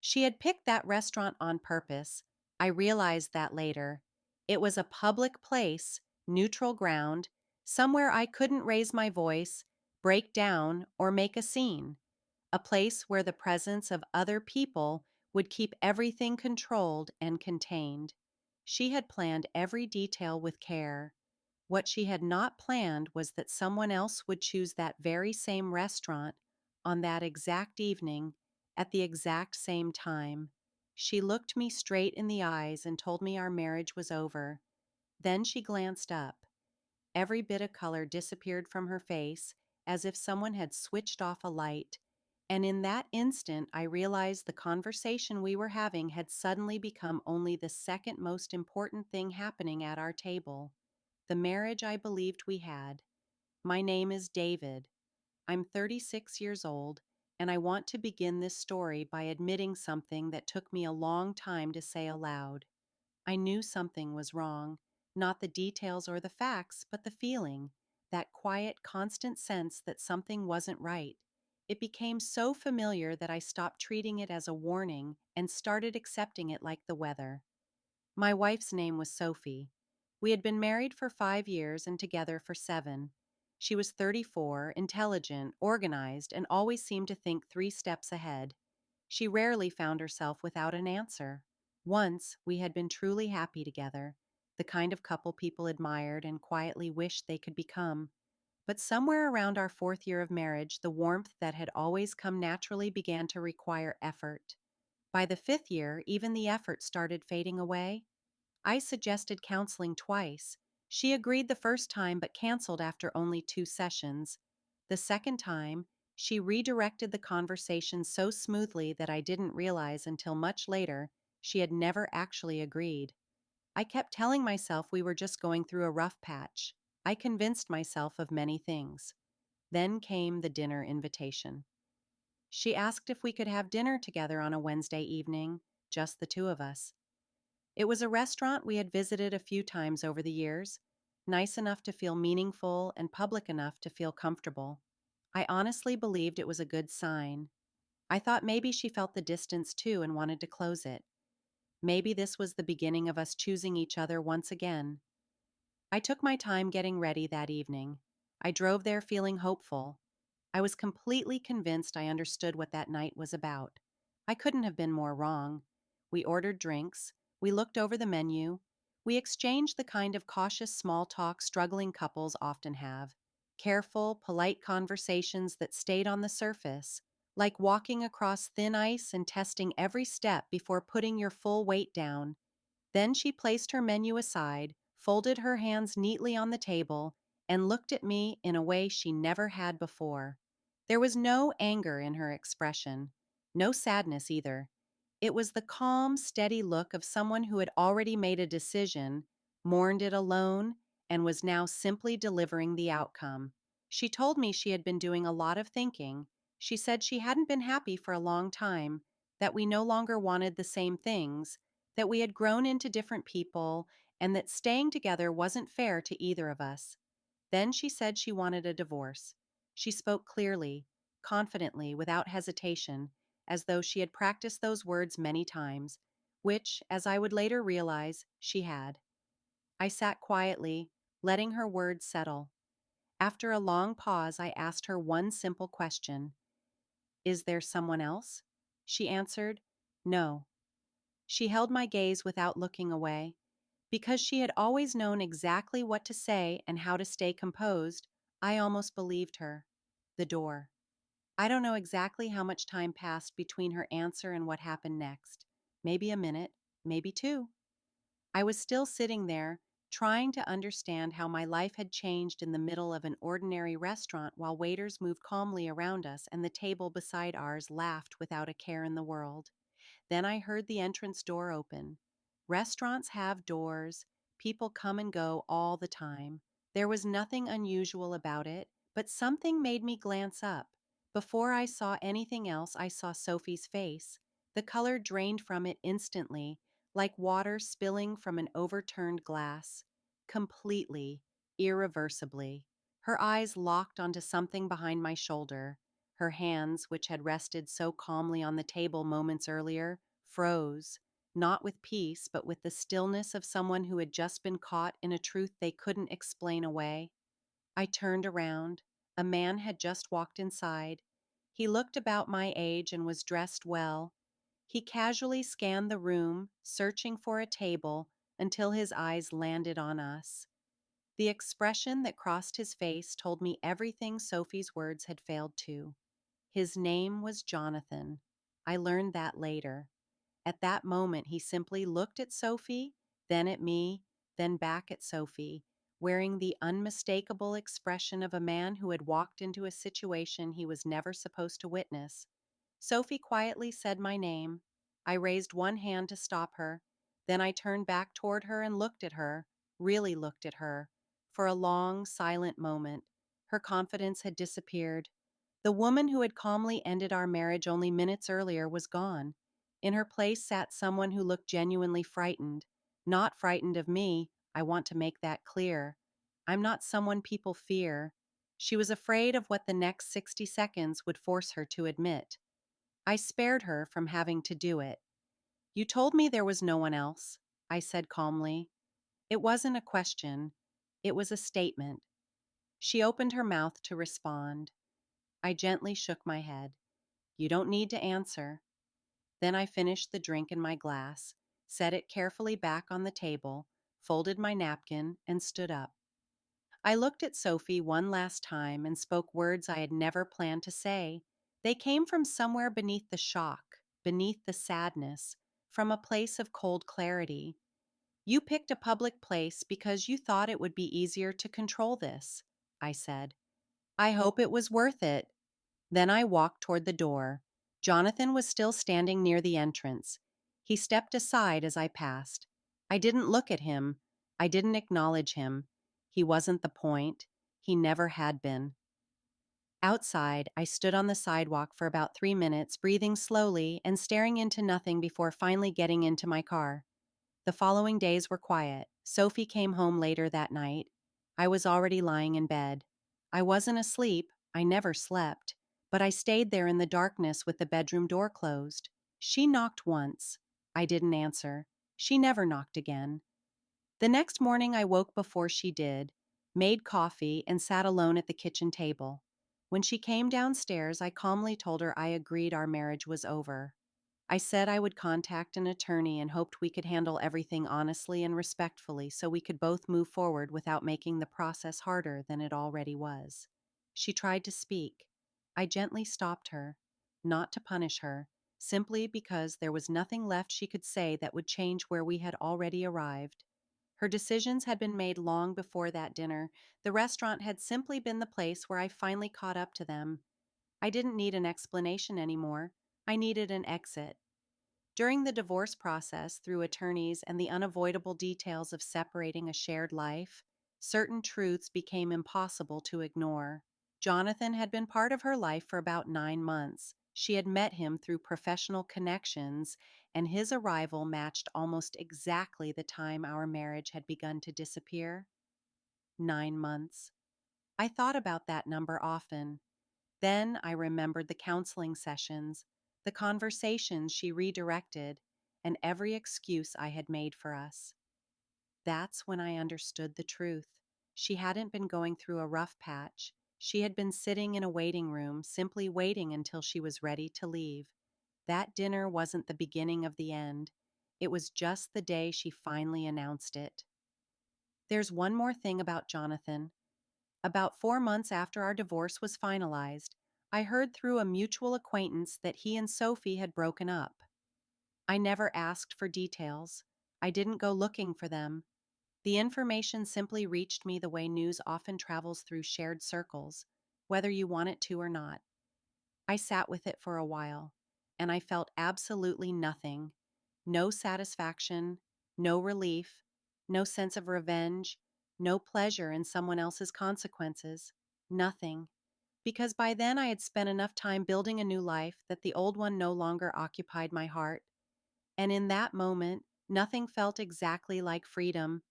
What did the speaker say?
She had picked that restaurant on purpose. I realized that later. It was a public place, neutral ground, somewhere I couldn't raise my voice, break down, or make a scene. A place where the presence of other people would keep everything controlled and contained. She had planned every detail with care. What she had not planned was that someone else would choose that very same restaurant on that exact evening at the exact same time. She looked me straight in the eyes and told me our marriage was over. Then she glanced up. Every bit of color disappeared from her face, as if someone had switched off a light. And in that instant, I realized the conversation we were having had suddenly become only the second most important thing happening at our table. The marriage I believed we had. My name is David. I'm 36 years old, and I want to begin this story by admitting something that took me a long time to say aloud. I knew something was wrong, not the details or the facts, but the feeling, that quiet, constant sense that something wasn't right. It became so familiar that I stopped treating it as a warning and started accepting it like the weather. My wife's name was Sophie. We had been married for 5 years and together for 7. She was 34, intelligent, organized, and always seemed to think 3 steps ahead. She rarely found herself without an answer. Once, we had been truly happy together, the kind of couple people admired and quietly wished they could become. But somewhere around our 4th year of marriage, the warmth that had always come naturally began to require effort. By the 5th year, even the effort started fading away. I suggested counseling twice. She agreed the first time but canceled after only 2 sessions. The second time, she redirected the conversation so smoothly that I didn't realize until much later she had never actually agreed. I kept telling myself we were just going through a rough patch. I convinced myself of many things. Then came the dinner invitation. She asked if we could have dinner together on a Wednesday evening, just the two of us. It was a restaurant we had visited a few times over the years, nice enough to feel meaningful and public enough to feel comfortable. I honestly believed it was a good sign. I thought maybe she felt the distance too and wanted to close it. Maybe this was the beginning of us choosing each other once again. I took my time getting ready that evening. I drove there feeling hopeful. I was completely convinced I understood what that night was about. I couldn't have been more wrong. We ordered drinks. We looked over the menu. We exchanged the kind of cautious small talk struggling couples often have. Careful, polite conversations that stayed on the surface, like walking across thin ice and testing every step before putting your full weight down. Then she placed her menu aside, folded her hands neatly on the table, and looked at me in a way she never had before. There was no anger in her expression, no sadness either. It was the calm, steady look of someone who had already made a decision, mourned it alone, and was now simply delivering the outcome. She told me she had been doing a lot of thinking. She said she hadn't been happy for a long time, that we no longer wanted the same things, that we had grown into different people, and that staying together wasn't fair to either of us. Then she said she wanted a divorce. She spoke clearly, confidently, without hesitation, as though she had practiced those words many times, which, as I would later realize, she had. I sat quietly, letting her words settle. After a long pause, I asked her one simple question. Is there someone else? She answered, no. She held my gaze without looking away. Because she had always known exactly what to say and how to stay composed, I almost believed her. The door. I don't know exactly how much time passed between her answer and what happened next. Maybe a minute, maybe 2. I was still sitting there, trying to understand how my life had changed in the middle of an ordinary restaurant while waiters moved calmly around us and the table beside ours laughed without a care in the world. Then I heard the entrance door open. Restaurants have doors. People come and go all the time. There was nothing unusual about it, but something made me glance up. Before I saw anything else, I saw Sophie's face. The color drained from it instantly, like water spilling from an overturned glass. Completely, irreversibly. Her eyes locked onto something behind my shoulder. Her hands, which had rested so calmly on the table moments earlier, froze, not with peace, but with the stillness of someone who had just been caught in a truth they couldn't explain away. I turned around. A man had just walked inside. He looked about my age and was dressed well. He casually scanned the room, searching for a table, until his eyes landed on us. The expression that crossed his face told me everything Sophie's words had failed to. His name was Jonathan. I learned that later. At that moment, he simply looked at Sophie, then at me, then back at Sophie, wearing the unmistakable expression of a man who had walked into a situation he was never supposed to witness. Sophie quietly said my name. I raised one hand to stop her. Then I turned back toward her and looked at her, really looked at her. For a long, silent moment, her confidence had disappeared. The woman who had calmly ended our marriage only minutes earlier was gone. In her place sat someone who looked genuinely frightened. Not frightened of me, I want to make that clear. I'm not someone people fear. She was afraid of what the next 60 seconds would force her to admit. I spared her from having to do it. "You told me there was no one else," I said calmly. It wasn't a question. It was a statement. She opened her mouth to respond. I gently shook my head. "You don't need to answer." Then I finished the drink in my glass, set it carefully back on the table, folded my napkin, and stood up. I looked at Sophie one last time and spoke words I had never planned to say. They came from somewhere beneath the shock, beneath the sadness, from a place of cold clarity. "You picked a public place because you thought it would be easier to control this," I said. "I hope it was worth it." Then I walked toward the door. Jonathan was still standing near the entrance. He stepped aside as I passed. I didn't look at him. I didn't acknowledge him. He wasn't the point. He never had been. Outside, I stood on the sidewalk for about 3 minutes, breathing slowly and staring into nothing before finally getting into my car. The following days were quiet. Sophie came home later that night. I was already lying in bed. I wasn't asleep. I never slept. But I stayed there in the darkness with the bedroom door closed. She knocked once. I didn't answer. She never knocked again. The next morning I woke before she did, made coffee, and sat alone at the kitchen table. When she came downstairs, I calmly told her I agreed our marriage was over. I said I would contact an attorney and hoped we could handle everything honestly and respectfully so we could both move forward without making the process harder than it already was. She tried to speak. I gently stopped her, not to punish her, simply because there was nothing left she could say that would change where we had already arrived. Her decisions had been made long before that dinner. The restaurant had simply been the place where I finally caught up to them. I didn't need an explanation anymore. I needed an exit. During the divorce process, through attorneys and the unavoidable details of separating a shared life, certain truths became impossible to ignore. Jonathan had been part of her life for about 9 months. She had met him through professional connections, and his arrival matched almost exactly the time our marriage had begun to disappear. 9 months. I thought about that number often. Then I remembered the counseling sessions, the conversations she redirected, and every excuse I had made for us. That's when I understood the truth. She hadn't been going through a rough patch. She had been sitting in a waiting room, simply waiting until she was ready to leave. That dinner wasn't the beginning of the end. It was just the day she finally announced it. There's one more thing about Jonathan. About 4 months after our divorce was finalized, I heard through a mutual acquaintance that he and Sophie had broken up. I never asked for details. I didn't go looking for them. The information simply reached me the way news often travels through shared circles, whether you want it to or not. I sat with it for a while, and I felt absolutely nothing. No satisfaction, no relief, no sense of revenge, no pleasure in someone else's consequences. Nothing. Because by then I had spent enough time building a new life that the old one no longer occupied my heart. And in that moment, nothing felt exactly like freedom.